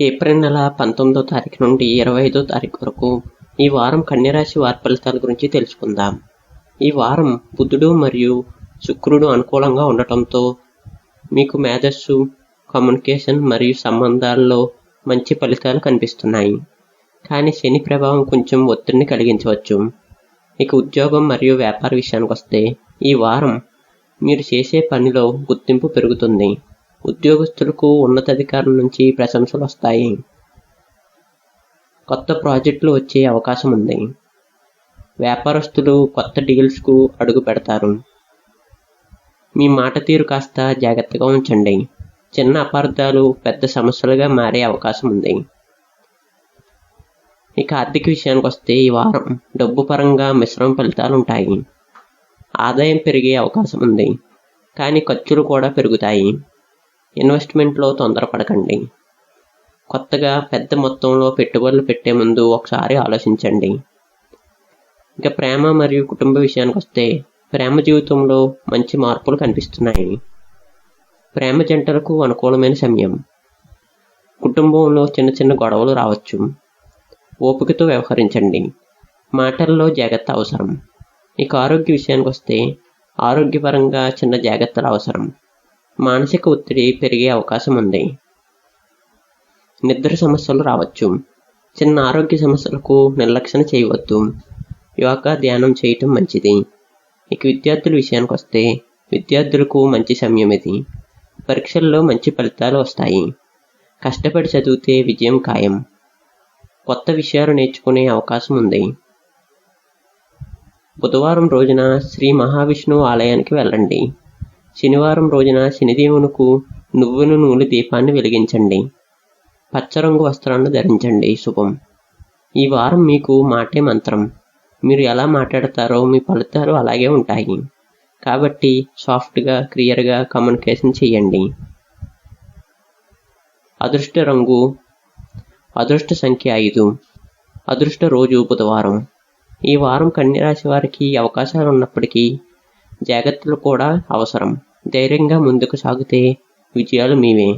April నెల 19వ తారీఖు నుండి 25వ తారీఖు వరకు ఈ వారం కన్యరాశి వారి ఫలితాల గురించి తెలుసుకుందాం. ఈ వారం బుధుడు మరియు శుక్రుడు అనుకూలంగా ఉండటంతో మీకు మేధస్సు, కమ్యూనికేషన్ మరియు సంబంధాల్లో మంచి ఫలితాలు కనిపిస్తున్నాయి. కానీ శని ప్రభావం కొంచెం ఒత్తిడిని కలిగించవచ్చు. ఇక ఉద్యోగం మరియు వ్యాపార విషయానికి వస్తే ఈ వారం మీరు చేసే పనిలో గుర్తింపు పెరుగుతుంది. ఉద్యోగస్తులకు ఉన్నతాధికారుల నుంచి ప్రశంసలు వస్తాయి. కొత్త ప్రాజెక్టులు వచ్చే అవకాశం ఉంది. వ్యాపారస్తులు కొత్త డీల్స్కు అడుగు పెడతారు. మీ మాట తీరు కాస్త జాగ్రత్తగా ఉంచండి. చిన్న అపార్థాలు పెద్ద సమస్యలుగా మారే అవకాశం ఉంది. ఇక ఆర్థిక విషయానికి వస్తే ఈ వారం డబ్బు పరంగా మిశ్రమ ఫలితాలు ఉంటాయి. ఆదాయం పెరిగే అవకాశం ఉంది, కానీ ఖర్చులు కూడా పెరుగుతాయి. ఇన్వెస్ట్మెంట్లో తొందరపడకండి. కొత్తగా పెద్ద మొత్తంలో పెట్టుబడులు పెట్టే ముందు ఒకసారి ఆలోచించండి. ఇక ప్రేమ మరియు కుటుంబ విషయానికి వస్తే ప్రేమ జీవితంలో మంచి మార్పులు కనిపిస్తున్నాయి. ప్రేమ జంటలకు అనుకూలమైన సమయం. కుటుంబంలో చిన్న చిన్న గొడవలు రావచ్చు. ఓపికతో వ్యవహరించండి. మాటల్లో జాగ్రత్త అవసరం. ఇక ఆరోగ్య విషయానికి వస్తే ఆరోగ్యపరంగా చిన్న జాగ్రత్తలు అవసరం. మానసిక ఒత్తిడి పెరిగే అవకాశం ఉంది. నిద్ర సమస్యలు రావచ్చు. చిన్న ఆరోగ్య సమస్యలకు నిర్లక్ష్యం చేయవద్దు. యోగా, ధ్యానం చేయటం మంచిది. ఇక విద్యార్థుల విషయానికి వస్తే విద్యార్థులకు మంచి సమయం ఇది. పరీక్షల్లో మంచి ఫలితాలు వస్తాయి. కష్టపడి చదివితే విజయం ఖాయం. కొత్త విషయాలు నేర్చుకునే అవకాశం ఉంది. బుధవారం రోజున శ్రీ మహావిష్ణువు ఆలయానికి వెళ్ళండి. శనివారం రోజున శనిదేవునికి నువ్వుల నూనె దీపాన్ని వెలిగించండి. పచ్చరంగు వస్త్రాలను ధరించండి. శుభం. ఈ వారం మీకు మాటే మంత్రం. మీరు ఎలా మాట్లాడతారో మీ ఫలితాలు అలాగే ఉంటాయి. కాబట్టి సాఫ్ట్గా, క్లియర్గా కమ్యూనికేషన్ చేయండి. అదృష్ట రంగు, అదృష్ట సంఖ్య 5. అదృష్ట రోజు బుధవారం. ఈ వారం కన్యరాశి వారికి అవకాశాలు ఉన్నప్పటికీ జాగ్రత్తలు కూడా అవసరం. ధైర్యంగా ముందుకు సాగితే విజయాలు మీవే.